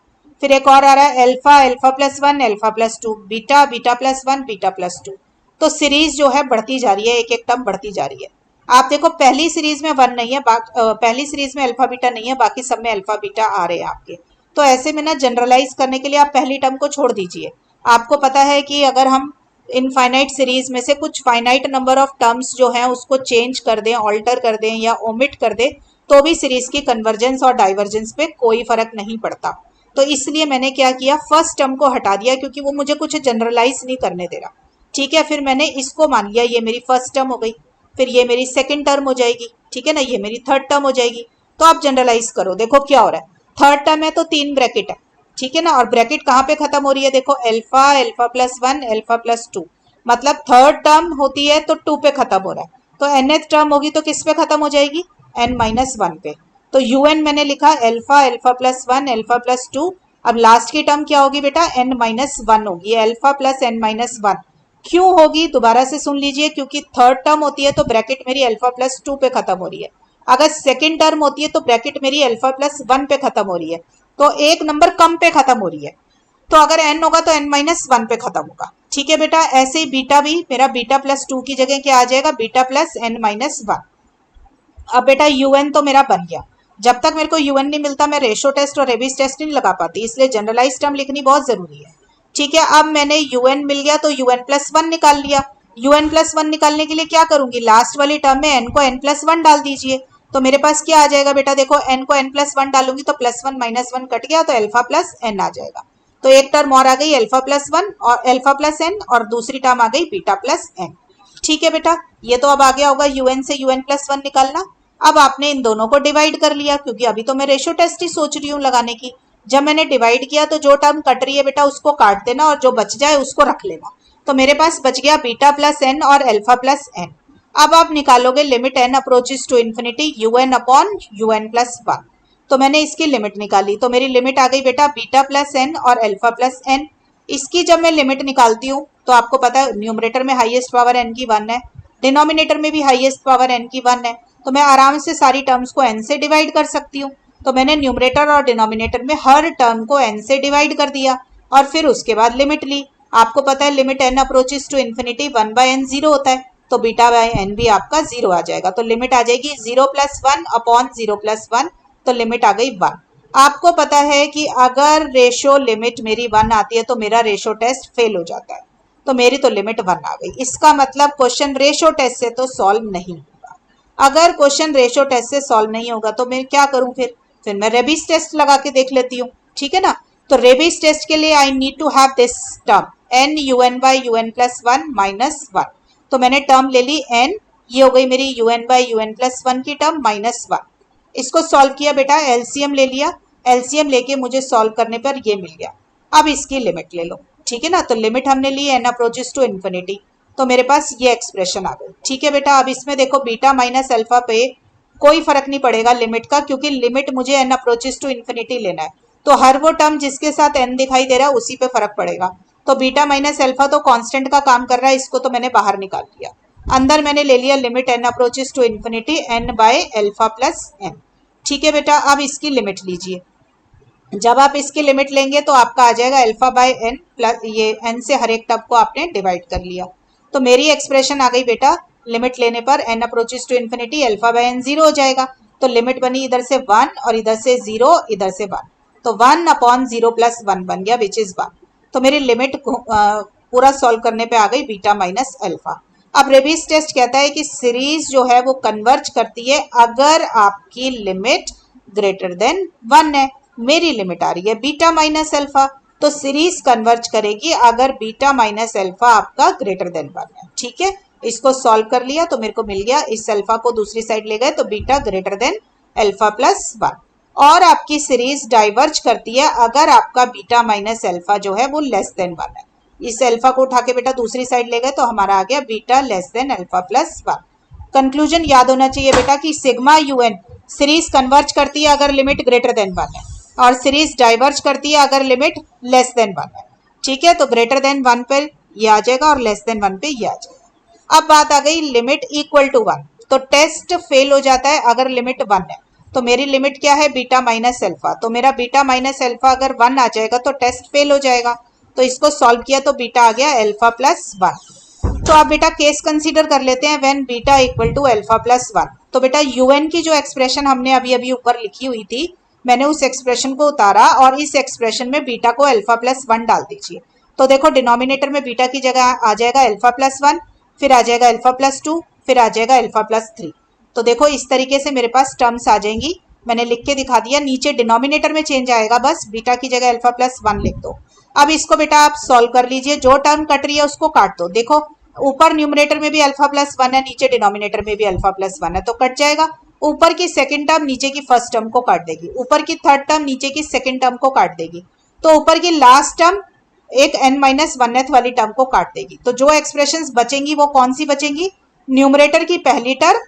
फिर एक और आ रहा है alpha alpha plus 1 alpha plus 2, beta beta plus 1 beta plus 2। तो सीरीज जो है बढ़ती जा रही है, एक एक टर्म बढ़ती जा रही है। आप देखो पहली सीरीज में 1 नहीं है, पहली सीरीज में अल्फा बीटा नहीं है, बाकी सब में अल्फा बीटा आ रहे हैं आपके। तो ऐसे में ना जनरलाइज करने के लिए आप पहली टर्म को छोड़ दीजिए। आपको पता है कि अगर हम इनफाइनाइट सीरीज में से कुछ फाइनाइट नंबर ऑफ टर्म्स जो हैं उसको चेंज कर दें, ऑल्टर कर दें या ओमिट कर दें तो भी सीरीज की कन्वर्जेंस और डाइवर्जेंस पे कोई फर्क नहीं पड़ता। तो इसलिए मैंने क्या किया, फर्स्ट टर्म को हटा दिया क्योंकि वो मुझे कुछ जनरलाइज नहीं करने दे रहा। ठीक है, फिर मैंने इसको मान लिया, ये मेरी फर्स्ट टर्म हो गई, फिर ये मेरी सेकेंड टर्म हो जाएगी, ठीक है ना, ये मेरी थर्ड टर्म हो जाएगी। तो आप जनरलाइज करो, देखो क्या हो रहा है, थर्ड टर्म है तो 3 ब्रैकेट है, ठीक है ना, और ब्रैकेट कहाँ पे खत्म हो रही है, देखो alpha alpha plus 1 alpha plus 2, मतलब थर्ड टर्म होती है तो 2 पे खत्म हो रहा है, तो nth टर्म होगी तो किस पे खत्म हो जाएगी, n-1 पे। तो un मैंने लिखा alpha, alpha plus 1, alpha plus 2। अब लास्ट की टर्म क्या होगी बेटा, n-1 होगी, अल्फा प्लस n-1। क्यों होगी दोबारा से सुन लीजिए, क्योंकि थर्ड टर्म होती है तो ब्रैकेट मेरी अल्फा प्लस 2 पे खत्म हो रही है। अगर सेकेंड टर्म होती है तो ब्रैकेट मेरी अल्फा प्लस 1 पे खत्म हो रही है, तो एक नंबर कम पे खत्म हो रही है। तो अगर n होगा तो n-1 पे खत्म होगा। ठीक है बेटा, ऐसे ही बीटा भी मेरा बीटा प्लस 2 की जगह क्या आ जाएगा, बीटा प्लस n-1। अब बेटा un तो मेरा बन गया। जब तक मेरे को un नहीं मिलता मैं रेशो टेस्ट और रेबीज टेस्ट नहीं लगा पाती, इसलिए जनरलाइज टर्म लिखनी बहुत जरूरी है। ठीक है, अब मैंने un मिल गया तो un+1 निकाल लिया। un+1 निकालने के लिए क्या करूंगी, लास्ट वाली टर्म में n को n+1 डाल दीजिए। तो मेरे पास क्या आ जाएगा बेटा, देखो n को n+1 डालूंगी तो +1 -1 कट गया तो अल्फा प्लस n आ जाएगा। तो एक टर्म और आ गई अल्फा प्लस 1 और अल्फा प्लस n, और दूसरी टर्म आ गई बीटा प्लस n। ठीक है बेटा, ये तो अब आ गया होगा un से un+1 निकालना। अब आपने इन दोनों को डिवाइड कर लिया, क्योंकि अभी तो मैं रेशो टेस्ट ही सोच रही हूँ लगाने की। जब मैंने डिवाइड किया तो जो टर्म कट रही है बेटा उसको काट देना और जो बच जाए उसको रख लेना। तो मेरे पास बच गया बीटा प्लस n और अल्फा प्लस n। अब आप निकालोगे limit n approaches to infinity un upon un+1। तो मैंने इसकी लिमिट निकाली, तो मेरी लिमिट आ गई बेटा बीटा प्लस n और अल्फा प्लस n। इसकी जब मैं लिमिट निकालती हूँ तो आपको पता है न्यूमरेटर में हाईएस्ट पावर n की 1 है, डिनोमिनेटर में भी हाईएस्ट पावर n की 1 है, तो मैं आराम से सारी टर्म्स को n से डिवाइड कर सकती हूँ। तो मैंने न्यूमरेटर और डिनोमिनेटर में हर टर्म को n से डिवाइड कर दिया और फिर उसके बाद लिमिट ली। आपको पता है limit n approaches to infinity 1/n 0 होता है, तो बीटा बाय n भी आपका 0 आ जाएगा। तो लिमिट आ जाएगी 0+1 अपॉन 0+1, तो लिमिट आ गई 1। आपको पता है कि अगर रेशो लिमिट मेरी 1 आती है तो मेरा रेशो टेस्ट फेल हो जाता है, तो मेरी तो लिमिट 1 आ गई। इसका मतलब क्वेश्चन रेशो टेस्ट से तो सॉल्व नहीं होगा। अगर क्वेश्चन रेशो टेस्ट से सॉल्व नहीं होगा तो मैं क्या करूं, फिर मैं रेबीज टेस्ट लगा के देख लेती हूँ। ठीक है ना, तो रेबीज टेस्ट के लिए I need to have this term n un/un+1 -1। तो मैंने टर्म ले ली n, ये हो गई मेरी un/un+1 की टर्म -1। इसको सॉल्व किया बेटा, एलसीएम ले लिया, एलसीएम लेके मुझे सॉल्व करने पर ये मिल गया। अब इसकी लिमिट ले लो। ठीक है ना, तो लिमिट हमने ली n अप्रोचेस टू इन्फिनिटी, तो मेरे पास ये एक्सप्रेशन आ गई। ठीक है बेटा, अब इसमें देखो बीटा माइनस अल्फा पे कोई फर्क नहीं पड़ेगा लिमिट का, क्योंकि लिमिट मुझे n अप्रोचेस टू इन्फिनिटी लेना है, तो हर वो टर्म जिसके साथ n दिखाई दे रहा है उसी पे फर्क पड़ेगा। तो बीटा माइनस अल्फा तो कांस्टेंट का काम कर रहा है, इसको तो मैंने बाहर निकाल लिया। अंदर मैंने ले लिया limit n approaches to infinity n/α+n। ठीक है बेटा, अब इसकी लिमिट लीजिए। जब आप इसकी लिमिट लेंगे तो आपका आ जाएगा अल्फा बाय n प्लस, ये n से हर एक टर्म को आपने डिवाइड कर लिया। तो मेरी एक्सप्रेशन आ गई बेटा, लिमिट लेने पर n approaches to infinity alpha by n 0 हो जाएगा। तो लिमिट बनी इधर से 1 और इधर से 0, इधर से 1, तो 1 अपॉन 0+1 बन गया विच इज 1। तो मेरी लिमिट पूरा सॉल्व करने पे आ गई बीटा माइनस अल्फा। अब रेबीज टेस्ट कहता है कि सीरीज जो है वो कन्वर्ज करती है अगर आपकी लिमिट ग्रेटर देन 1 है। मेरी लिमिट आ रही है बीटा माइनस अल्फा, तो सीरीज कन्वर्ज करेगी अगर बीटा माइनस अल्फा आपका ग्रेटर देन 1 है। ठीक है, इसको सॉल्व कर लिया तो मेरे को मिल गया, इस अल्फा को दूसरी साइड ले गए तो beta greater than alpha plus 1। और आपकी सीरीज डाइवर्ज करती है अगर आपका बीटा माइनस अल्फा जो है वो लेस देन 1 है। इस अल्फा को उठा के बेटा दूसरी साइड ले गए तो हमारा आ गया beta less than alpha plus 1। Conclusion याद होना चाहिए बेटा कि सिग्मा यूएन सीरीज कन्वर्ज करती है अगर लिमिट ग्रेटर देन 1 है, और सीरीज डाइवर्ज करती है अगर लिमिट लेस देन 1 है। ठीक है, तो ग्रेटर देन 1 पर ये आ जाएगा और लेस देन 1 पे ये आ जाएगा। अब बात आ गई लिमिट इक्वल टू 1, तो टेस्ट फेल हो जाता है अगर लिमिट 1 है। तो मेरी लिमिट क्या है, बीटा माइनस अल्फा, तो मेरा बीटा माइनस अल्फा अगर 1 आ जाएगा तो टेस्ट फेल हो जाएगा। तो इसको सॉल्व किया तो बीटा आ गया अल्फा प्लस 1। तो आप बेटा केस कंसीडर कर लेते हैं when beta equal to alpha plus 1। तो बेटा यूएन की जो एक्सप्रेशन हमने अभी अभी ऊपर लिखी हुई थी, मैंने उस एक्सप्रेशन को उतारा और इस एक्सप्रेशन में बीटा को अल्फा प्लस 1 डाल दीजिए। तो देखो डिनोमिनेटर में बीटा की जगह आ जाएगा अल्फा प्लस 1, फिर आ जाएगा अल्फा प्लस 2, फिर आ जाएगा अल्फा प्लस 3। तो देखो इस तरीके से मेरे पास टर्म्स आ जाएंगी, मैंने लिख के दिखा दिया। नीचे डिनोमिनेटर में चेंज आएगा, बस बीटा की जगह अल्फा प्लस 1 लिख दो। अब इसको बेटा आप सॉल्व कर लीजिए, जो टर्म कट रही है उसको काट दो। देखो ऊपर न्यूमरेटर में भी अल्फा प्लस 1 है, नीचे डिनोमिनेटर में भी अल्फा प्लस 1 है, तो कट जाएगा। ऊपर की सेकंड टर्म नीचे की फर्स्ट टर्म को काट देगी, ऊपर की थर्ड टर्म नीचे की सेकंड टर्म को काट देगी, तो ऊपर की लास्ट टर्म एक n माइनस वनथ वाली टर्म को काट देगी। तो जो एक्सप्रेशंस बचेंगी वो कौन सी बचेंगी? न्यूमरेटर की पहली टर्म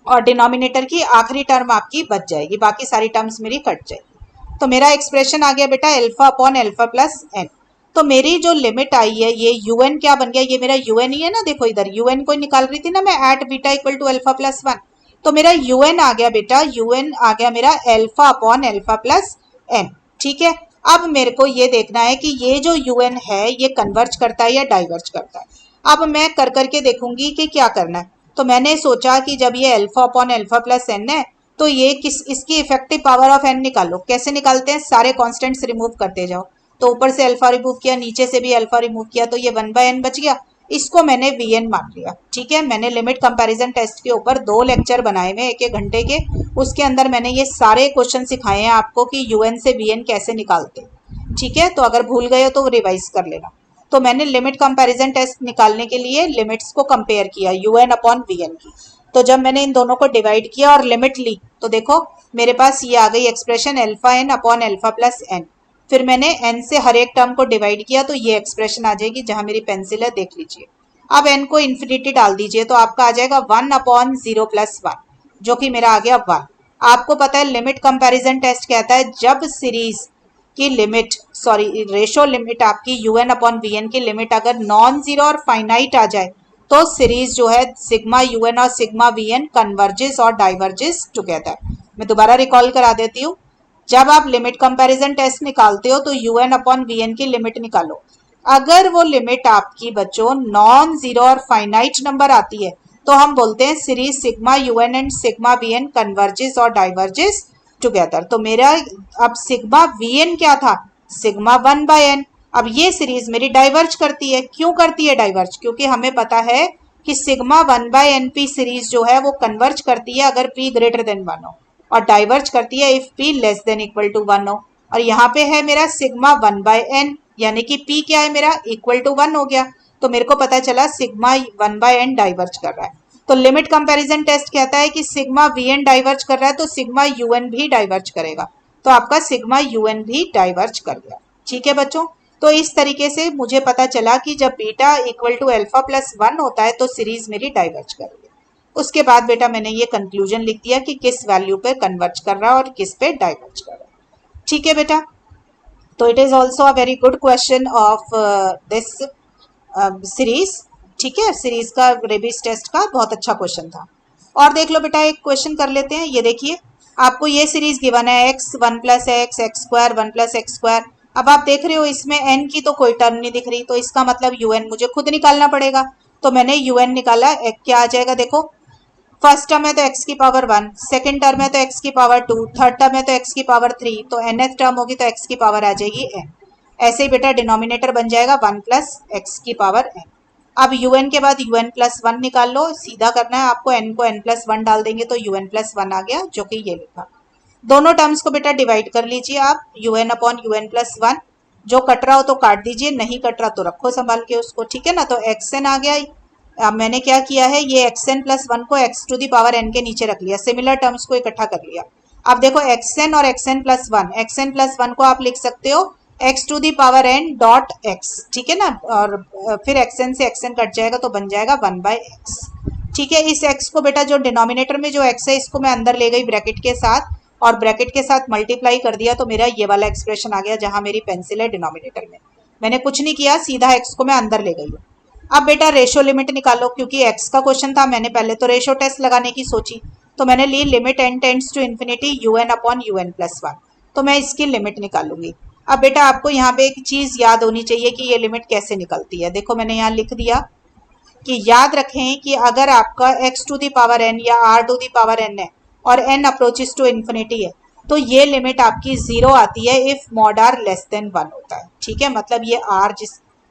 और डिनोमिनेटर की आखिरी टर्म आपकी बच जाएगी, बाकी सारी टर्म्स मेरी कट जाएगी। तो मेरा एक्सप्रेशन आ गया बेटा alpha upon alpha plus N. तो मेरी जो लिमिट आई है ये यूएन क्या बन गया? ये मेरा यूएन ही है ना, देखो इधर यूएन को निकाल रही थी ना मैं, at beta equal to alpha plus one. तो मेरा यूएन आ गया बेटा, यूएन आ गया मेरा alpha upon alpha plus N. ठीक है, अब मेरे को ये देखना है कि ये जो यूएन है ये कन्वर्ज करता है या डाइवर्ज करता है। अब मैं कर करके देखूंगी कि क्या करना है। तो मैंने सोचा कि जब ये alpha upon alpha plus N है तो ये इसकी इफेक्टिव पावर ऑफ एन निकालो। कैसे निकालते हैं? सारे कॉन्स्टेंट्स रिमूव करते जाओ। तो ऊपर से अल्फा रिमूव किया, नीचे से भी अल्फा रिमूव किया, तो ये वन बाय एन बच गया। इसको मैंने वी एन मान लिया। ठीक है, मैंने लिमिट कंपैरिजन टेस्ट के ऊपर 2 लेक्चर बनाए हुए एक एक घंटे के, उसके अंदर मैंने ये सारे क्वेश्चन सिखाए हैं आपको कि यूएन से वी एन कैसे निकालते। ठीक है, तो अगर भूल गए हो तो रिवाइज कर लेना। तो मैंने लिमिट कंपैरिजन टेस्ट निकालने के लिए लिमिट्स को कंपेयर किया यूएन अपॉन वीएन की। तो जब मैंने इन दोनों को डिवाइड किया और लिमिट ली तो देखो मेरे पास ये आ गई expression alpha N upon alpha plus N. फिर मैंने एन से हर एक टर्म को डिवाइड किया तो ये एक्सप्रेशन आ जाएगी, जहां मेरी पेंसिल है देख लीजिए। अब एन को इन्फिनिटी डाल दीजिए तो आपका आ जाएगा 1 अपॉन 0 प्लस 1, जो कि मेरा आ गया 1। आपको पता है लिमिट कंपैरिजन टेस्ट कहता है जब सीरीज की लिमिट, सॉरी रेशो लिमिट आपकी यूएन अपॉन वीएन की लिमिट अगर नॉन जीरो और फाइनाइट आ जाए तो सीरीज जो है सिग्मा यूएन और सिग्मा वीएन कन्वर्जेस और डाइवर्जेस टुगेदर। मैं दोबारा रिकॉल करा देती हूँ। जब आप लिमिट कंपैरिजन टेस्ट निकालते हो तो यूएन अपॉन वीएन की लिमिट निकालो। अगर वो लिमिट आपकी बच्चों नॉन जीरो और फाइनाइट नंबर आती है तो हम बोलते हैं series sigma UN and sigma VN converges और डाइवर्जेस टुगेदर। तो मेरा अब सिग्मा वीएन क्या था? Sigma 1 by N. अब ये सीरीज मेरी डाइवर्ज करती है। क्यों करती है डाइवर्ज? क्योंकि हमें पता है कि sigma 1 by N P series जो है वो कन्वर्ज करती है अगर पी ग्रेटर देन 1 हो, और डाइवर्ज करती है if P less than equal to 1 हो। और यहाँ पे है मेरा सिग्मा 1 बाय एन, यानी कि पी क्या है मेरा? इक्वल टू 1 हो गया। तो मेरे को पता चला सिग्मा 1 बाय एन डाइवर्ज कर रहा है। तो लिमिट कंपैरिजन टेस्ट कहता है कि सिग्मा वीएन डाइवर्ज कर रहा है तो सिग्मा यूएन भी डाइवर्ज करेगा। तो आपका सिग्मा यूएन भी डाइवर्ज कर गया। ठीक है बच्चों, तो इस तरीके से मुझे पता चला कि जब beta equal to alpha plus 1 होता है तो सीरीज मेरी डाइवर्ज कर रही है। उसके बाद बेटा मैंने ये कंक्लूजन लिख दिया कि किस वैल्यू पे कन्वर्ज कर रहा है और किस पे डाइवर्ज कर रहा है। ठीक है बेटा, तो it is also a very good question of this series. ठीक है, सीरीज का रेबिस टेस्ट का बहुत अच्छा क्वेश्चन था। और देख लो बेटा एक क्वेश्चन कर लेते हैं। ये देखिए आपको ये सीरीज गिवन है x 1 plus x x square 1 plus x square. अब आप देख रहे हो इसमें एन की तो कोई टर्म नहीं दिख रही, तो इसका मतलब यूएन मुझे खुद निकालना पड़ेगा। तो मैंने यूएन निकाला, क्या आ जाएगा देखो, फर्स्ट टर्म है तो एक्स की पावर 1, सेकेंड टर्म है तो एक्स की पावर 2, थर्ड टर्म है तो एक्स की पावर 3, तो एनथ टर्म होगी तो एक्स की पावर आ जाएगी एन। ऐसे ही बेटा डिनोमिनेटर बन जाएगा 1 प्लस एक्स की पावर एन। अब यूएन के बाद यूएन प्लस 1 निकाल लो, सीधा करना है आपको, एन को एन प्लस 1 डाल देंगे तो यूएन प्लस 1 आ गया, जो कि ये लिखा। दोनों टर्म्स को बेटा डिवाइड कर लीजिए आप, यूएन अपॉन यूएन प्लस 1। जो कट रहा हो तो काट दीजिए, नहीं कट रहा तो रखो संभाल के उसको। ठीक है ना, तो एक्स एन आ गया। अब मैंने क्या किया है, ये एक्स एन प्लस 1 को X to the power N के नीचे रख लिया, सिमिलर टर्म्स को इकट्ठा कर लिया। अब देखो एक्स एन और X N plus 1, X N plus 1 को आप लिख सकते हो X to the power N dot X. ठीक है ना, और फिर एक्स एन से एक्स एन कट जाएगा तो बन जाएगा 1 बाय एक्स। ठीक है, इस एक्स को बेटा जो डिनोमिनेटर में जो एक्स है इसको मैं अंदर ले गई ब्रैकेट के साथ, और ब्रैकेट के साथ मल्टीप्लाई कर दिया तो मेरा ये वाला एक्सप्रेशन आ गया जहां मेरी पेंसिल है डिनोमिनेटर में। मैंने कुछ नहीं किया, सीधा एक्स को मैं अंदर ले गई हूँ। अब बेटा रेशो लिमिट निकालो, क्योंकि एक्स का क्वेश्चन था, मैंने पहले तो रेशो टेस्ट लगाने की सोची, तो मैंने ली limit N tends to infinity u n upon u n plus 1। तो मैं इसकी लिमिट निकालूंगी। अब बेटा आपको यहाँ पे एक चीज याद होनी चाहिए कि ये लिमिट कैसे निकलती है। देखो मैंने यहाँ लिख दिया कि याद रखें कि अगर आपका x to the power n या r to the power n है और n अप्रोचेस टू इन्फिनिटी है तो ये लिमिट आपकी 0 आती है if mod r less than 1 होता है। ठीक है, मतलब ये r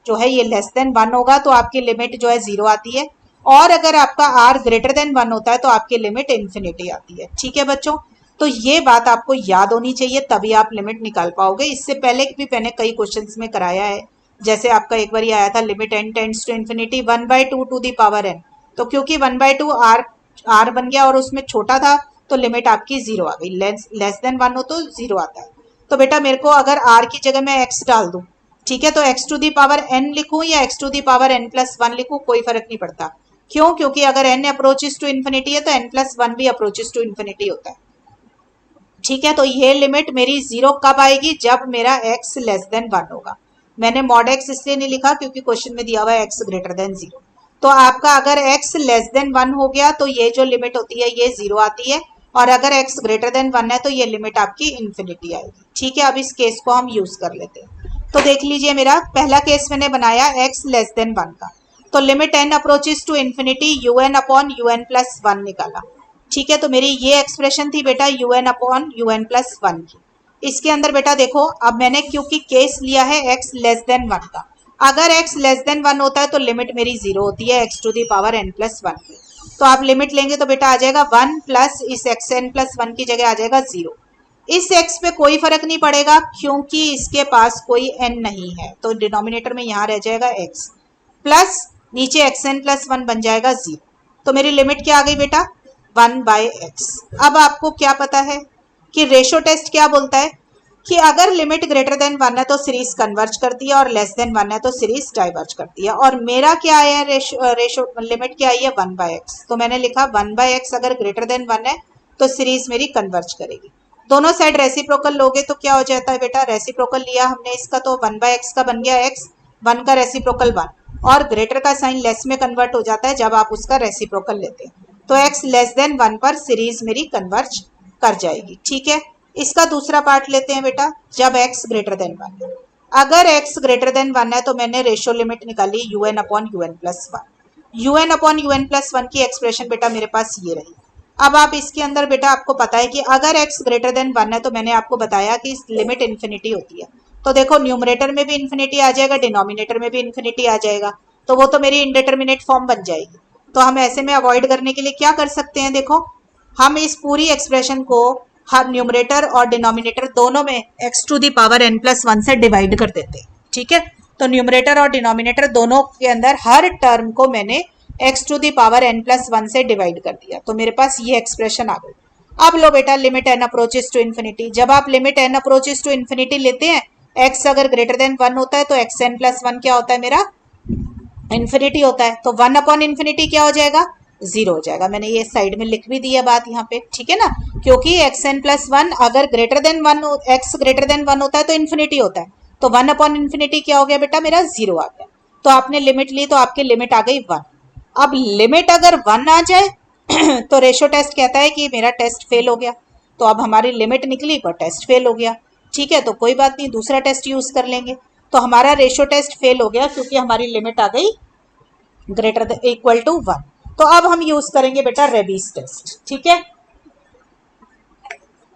जो है ये लेस देन 1 होगा तो आपकी लिमिट जो है 0 आती है, और अगर आपका r ग्रेटर देन 1 होता है तो आपकी लिमिट इन्फिनिटी आती है। ठीक है बच्चों, तो ये बात आपको याद होनी चाहिए, तभी आप लिमिट निकाल पाओगे। इससे पहले भी मैंने कई क्वेश्चंस में कराया है, जैसे आपका एक बार ये आया था limit N tends to infinity 1/2 to the power N, तो क्योंकि 1/2 r बन गया और उसमें छोटा था तो लिमिट आपकी 0 आ गई, लेस देन 1 हो तो 0 आता है। तो बेटा मेरे को अगर r की जगह मैं x डाल दूं ठीक है, तो x to the power n लिखूं या x to the power n plus one लिखूं, कोई फर्क नहीं पड़ता। क्यों? क्योंकि अगर n अप्रोचेस टू इन्फिनिटी है तो n प्लस वन भी अप्रोचेस टू इन्फिनिटी होता है। ठीक है, तो ये लिमिट मेरी जीरो कब आएगी? जब मेरा x लेस देन वन होगा। मैंने मॉड x इसलिए नहीं लिखा क्योंकि क्वेश्चन में दिया हुआ है x ग्रेटर देन जीरो। तो आपका अगर x लेस देन वन हो गया तो ये जो लिमिट होती है ये जीरो आती है, और अगर x ग्रेटर देन वन है तो ये लिमिट आपकी इन्फिनिटी आएगी। ठीक है, अब इस केस को हम यूज कर लेते हैं। तो देख लीजिए, मेरा पहला केस मैंने बनाया x लेस देन वन का, तो limit n approaches to infinity U N upon you N plus one निकाला। ठीक है, तो मेरी ये एक्सप्रेशन थी बेटा U N upon you N plus one की। इसके अंदर बेटा देखो, अब मैंने क्योंकि केस लिया है x लेस देन वन का, अगर x लेस देन वन होता है तो लिमिट मेरी जीरो होती है x to the power n plus one की। तो आप लिमिट लेंगे तो बेटा आ जाएगा वन प्लस इस एक्स एन प्लस वन की जगह आ जाएगा जीरो। इस x पे कोई फर्क नहीं पड़ेगा क्योंकि इसके पास कोई n नहीं है, तो डिनोमिनेटर में यहाँ रह जाएगा x प्लस नीचे एक्स एन प्लस वन बन जाएगा जीरो। तो मेरी लिमिट क्या आ गई बेटा? One by x. अब आपको क्या पता है कि रेशो टेस्ट क्या बोलता है कि अगर लिमिट ग्रेटर देन वन है तो सीरीज कन्वर्ज करती है और लेस देन वन है तो सीरीज डाइवर्ज करती है। और मेरा क्या है रेशो लिमिट क्या आई है? One by x. तो मैंने लिखा वन बाय एक्स अगर ग्रेटर देन वन है तो सीरीज मेरी कन्वर्ज करेगी। दोनों साइड रेसिप्रोकल लोगे तो क्या हो जाता है बेटा? रेसिप्रोकल लिया हमने इसका तो वन बाय एक्स का बन गया एक्स, वन का रेसिप्रोकल वन, और ग्रेटर का साइन लेस में कन्वर्ट हो जाता है जब आप उसका रेसिप्रोकल लेते हैं। तो x लेस देन वन पर सीरीज मेरी कन्वर्ज कर जाएगी। ठीक है, इसका दूसरा पार्ट लेते हैं बेटा, जब x ग्रेटर देन वन है। अगर x ग्रेटर देन वन है तो मैंने रेशियो लिमिट निकाली u N upon you N plus one. U N upon you N plus one की एक्सप्रेशन बेटा मेरे पास ये रही। अब आप इसके अंदर बेटा आपको पता है कि अगर x ग्रेटर देन वन है तो मैंने आपको बताया कि लिमिट इन्फिनिटी होती है। तो देखो न्यूमरेटर में भी इन्फिनिटी आ जाएगा, डिनोमिनेटर में भी इन्फिनिटी आ जाएगा, तो वो तो मेरी इनडिटर्मिनेट फॉर्म बन जाएगी। तो हम ऐसे में अवॉइड करने के लिए क्या कर सकते हैं? देखो, हम इस पूरी एक्सप्रेशन को हर न्यूमरेटर और डिनोमिनेटर दोनों में x to the power n plus one से डिवाइड कर देते हैं। ठीक है, तो न्यूमरेटर और डिनोमिनेटर दोनों के अंदर हर टर्म को मैंने x to the power n plus one से डिवाइड कर दिया, तो मेरे पास ये एक्सप्रेशन आ गई। अब लो बेटा, limit n approaches to infinity. जब आप limit n approaches to infinity लेते हैं, x अगर ग्रेटर देन वन होता है तो एक्स एन प्लस वन क्या होता है? मेरा इन्फिनिटी होता है। तो वन अपॉन इन्फिनिटी क्या हो जाएगा? जीरो हो जाएगा। मैंने ये साइड में लिख भी दी है बात यहाँ पे, ठीक है ना, क्योंकि एक्स एन प्लस वन अगर greater than one, x greater than one होता है तो इन्फिनिटी होता है। तो वन अपॉन इन्फिनिटी क्या हो गया बेटा? मेरा जीरो आ गया। तो आपने लिमिट ली तो आपकी लिमिट आ गई वन। अब लिमिट अगर वन आ जाए तो रेशो टेस्ट कहता है कि मेरा टेस्ट फेल हो गया। तो अब हमारी लिमिट निकली पर टेस्ट फेल हो गया। ठीक है, तो कोई बात नहीं, दूसरा टेस्ट यूज कर लेंगे। तो हमारा रेशो टेस्ट फेल हो गया क्योंकि हमारी लिमिट आ गई greater than equal to one. तो अब हम यूज करेंगे बेटा रेबीज टेस्ट। ठीक है,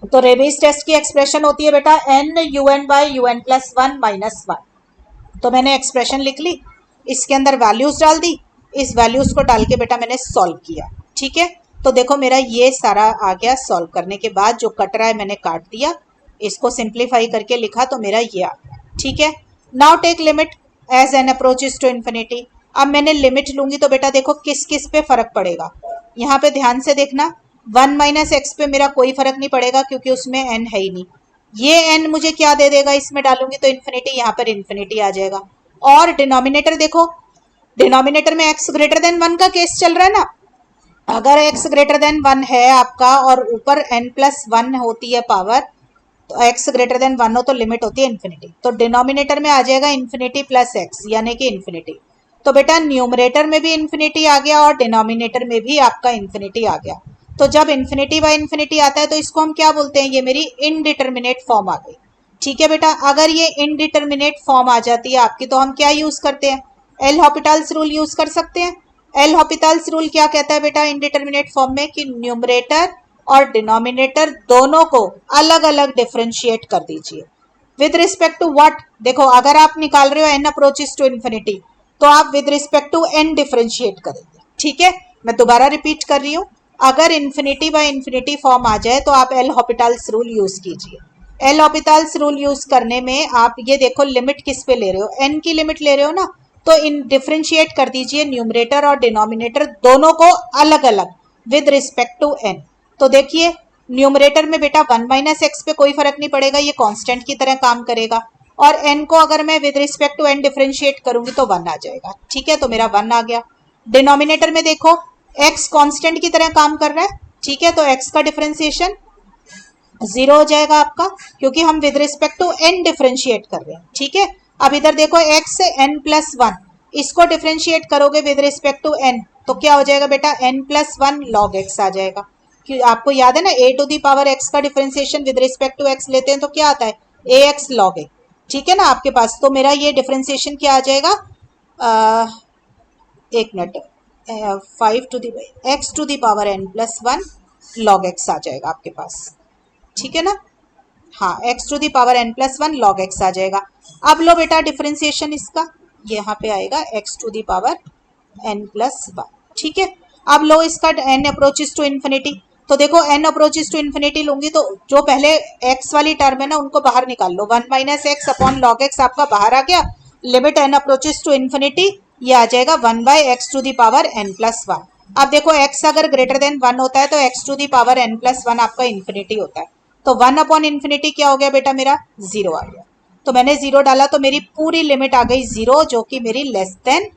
तो रेबीज टेस्ट की एक्सप्रेशन होती है बेटा n you N by you N plus one minus one. तो मैंने एक्सप्रेशन लिख ली, इसके अंदर वैल्यूज डाल दी, इस वैल्यूज को डाल के बेटा मैंने सॉल्व किया। ठीक है, तो देखो मेरा ये सारा आ गया। सॉल्व करने के बाद जो कट रहा है मैंने काट दिया, इसको सिंप्लीफाई करके लिखा तो मेरा ये आ गया। ठीक है, now take limit as n approaches to infinity. अब मैंने लिमिट लूंगी तो बेटा देखो किस किस पे फर्क पड़ेगा। यहाँ पे ध्यान से देखना, वन माइनस एक्स पे मेरा कोई फर्क नहीं पड़ेगा क्योंकि उसमें एन है ही नहीं। ये एन मुझे क्या दे देगा? इसमें डालूंगी तो इन्फिनिटी, यहाँ पर इन्फिनिटी आ जाएगा। और डिनोमिनेटर देखो, डिनोमिनेटर में एक्स ग्रेटर देन वन का केस चल रहा है ना। अगर x ग्रेटर देन वन है आपका और ऊपर n प्लस वन होती है पावर, तो x ग्रेटर देन वन हो तो लिमिट होती है इन्फिनिटी। तो डिनोमिनेटर में आ जाएगा इन्फिनिटी प्लस x यानी कि इन्फिनिटी। तो बेटा न्यूमरेटर में भी इन्फिनिटी आ गया और डिनोमिनेटर में भी आपका इन्फिनिटी आ गया। तो जब इन्फिनिटी बाय इन्फिनिटी आता है तो इसको हम क्या बोलते हैं? ये मेरी इनडिटर्मिनेट फॉर्म आ गई। ठीक है बेटा, अगर ये इनडिटर्मिनेट फॉर्म आ जाती है आपकी तो हम क्या यूज करते हैं? एल हॉपिटल्स रूल यूज कर सकते हैं। एल हॉपिटल्स रूल क्या कहता है बेटा इनडिटर्मिनेट फॉर्म में? कि न्यूमरेटर और डिनोमिनेटर दोनों को अलग अलग डिफरेंशिएट कर दीजिए विद रिस्पेक्ट टू व्हाट। देखो अगर आप निकाल रहे हो एन अप्रोचेस टू इन्फिनिटी तो आप with respect to n differentiate करेंगे। ठीक है, मैं दोबारा रिपीट कर रही हूँ, अगर इन्फिनिटी बाय इन्फिनिटी फॉर्म आ जाए तो आप एल हॉपिटल्स रूल यूज कीजिए। एल हॉपिटल्स रूल यूज करने में आप ये देखो लिमिट किस पे ले रहे हो? एन की लिमिट ले रहे हो ना, तो इन डिफरेंशिएट कर दीजिए न्यूमरेटर और डिनोमिनेटर दोनों को अलग अलग विद रिस्पेक्ट टू एन। तो देखिए न्यूमरेटर में बेटा वन माइनस एक्स पे कोई फर्क नहीं पड़ेगा, ये कांस्टेंट की तरह काम करेगा। और n को अगर मैं with respect to n differentiate करूंगी तो 1 आ जाएगा। ठीक है, तो मेरा 1 आ गया। डिनोमिनेटर में देखो x कांस्टेंट की तरह काम कर रहा है। ठीक है, तो x का डिफरेंशिएशन 0 हो जाएगा आपका, क्योंकि हम with respect to n differentiate कर रहे हैं। ठीक है, अब इधर देखो x से n+1, इसको डिफरेंशिएट करोगे विद रिस्पेक्ट टू n तो क्या हो जाएगा बेटा, n+1 log x आ जाएगा। कि आपको याद है ना, a to the power x का differentiation with respect to x लेते हैं तो क्या आता है, ax log a। ठीक है ना आपके पास, तो मेरा ये डिफरेंशिएशन क्या आ जाएगा, एक minute, 5 to the x to the power n+1 log x आ जाएगा आपके पास। ठीक है ना, हाँ, x to the power n+1 log x आ जाएगा। अब लो बेटा डिफरेंशिएशन इसका, यहाँ पे आएगा x to the power n+1। ठीक है, अब लो इसका n अप्रोचेस टू इन्फिनिटी, तो देखो n अप्रोचेस टू इन्फिनिटी लूंगी तो जो पहले x वाली टर्म है ना उनको बाहर निकाल लो, 1 - x अपॉन log x आपका बाहर आ गया। Limit n approaches to infinity, ये आ जाएगा 1/x to the power n+1। अब देखो x अगर ग्रेटर देन 1 होता है तो x to the power n+1 आपका इन्फिनिटी होता है, तो 1 अपॉन इन्फिनिटी क्या हो गया बेटा, मेरा 0 आ गया। तो मैंने 0 डाला तो मेरी पूरी लिमिट आ गई 0, जो कि मेरी लेस देन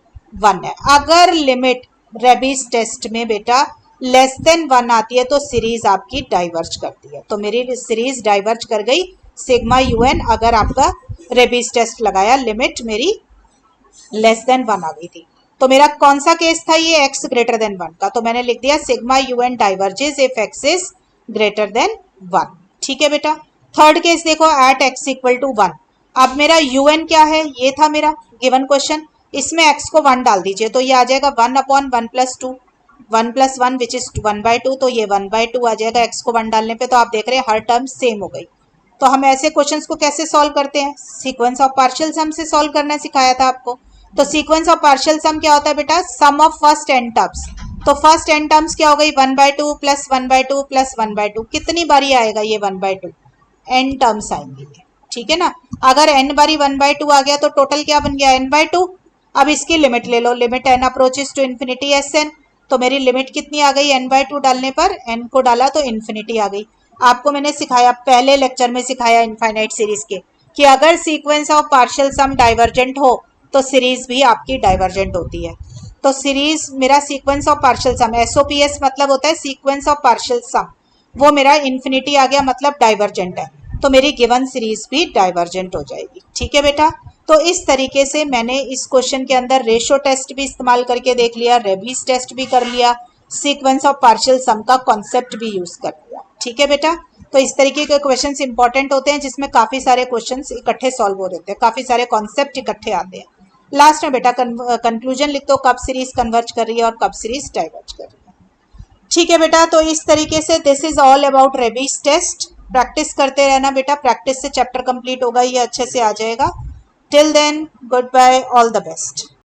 1 है। अगर लिमिट रेबीज टेस्ट में बेटा लेस देन 1 आती है तो सीरीज आपकी डाइवर्ज करती है, तो मेरी सीरीज डाइवर्ज कर गई सिग्मा UN। अगर आपका रेबीज टेस्ट लगाया, लिमिट मेरी लेस देन 1 आ गई थी, तो मेरा कौन सा केस था ये, x ग्रेटर देन 1 का, तो मैंने लिख दिया sigma UN diverges if x is greater than 1। ठीक है बेटा, थर्ड केस देखो, एट x इक्वल टू 1। अब मेरा UN क्या है, ये था मेरा गिवन क्वेश्चन, इसमें x को 1 डाल दीजिए तो ये आ जाएगा 1 अपॉन 1+2, 1+1 विच इज 1/2, तो ये 1/2 आ जाएगा x को 1 डालने पे। तो आप देख रहे हैं हर टर्म सेम हो गई। तो हम ऐसे क्वेश्चंस को कैसे सॉल्व करते हैं, सीक्वेंस ऑफ पार्शियल सम से सॉल्व करना सिखाया था आपको। तो सीक्वेंस ऑफ पार्शियल सम क्या होता है बेटा, सम ऑफ फर्स्ट n टर्म्स। तो फर्स्ट n टर्म्स क्या हो गई, 1/2 प्लस 1/2 प्लस 1/2। कितनी बारी आएगा ये 1/2, n टर्म्स आएंगे। ठीक है ना, अगर n बारी 1/2 आ गया तो टोटल क्या बन गया, n/2। अब इसकी लिमिट ले लो, limit n approaches to infinity Sn, तो मेरी लिमिट कितनी आ गई, n/2 डालने पर n को डाला तो इन्फिनिटी आ गई। आपको मैंने सिखाया, पहले लेक्चर में सिखाया इनफाइनाइट सीरीज के, कि अगर sequence of partial sum divergent हो तो सीरीज भी आपकी डाइवर्जेंट होती है। तो सीरीज मेरा sequence of partial sum, SOPS मतलब होता है सीक्वेंस ऑफ पार्शियल सम, वो मेरा इन्फिनिटी आ गया मतलब डाइवर्जेंट है, तो मेरी गिवन सीरीज भी डाइवर्जेंट हो जाएगी। ठीक है बेटा, तो इस तरीके से मैंने इस क्वेश्चन के अंदर रेशो टेस्ट भी इस्तेमाल करके देख लिया, रेबीज टेस्ट भी कर लिया, सीक्वेंस ऑफ पार्शियल सम का कॉन्सेप्ट भी यूज कर लिया। ठीक है बेटा, तो इस तरीके के क्वेश्चंस इंपॉर्टेंट होते हैं जिसमें काफी सारे क्वेश्चंस इकट्ठे सॉल्व हो रहे हैं, काफी सारे कॉन्सेप्ट इकट्ठे आते हैं। लास्ट में बेटा कंक्लूजन लिख दो, कब सीरीज कन्वर्ज कर रही है और कब सीरीज डाइवर्ज कर रही है। ठीक है बेटा, तो इस तरीके से this is all about Raabe's test. Practice करते रहना बेटा, प्रैक्टिस से चैप्टर कंप्लीट होगा, ये अच्छे से आ जाएगा। Till then good bye, all the best.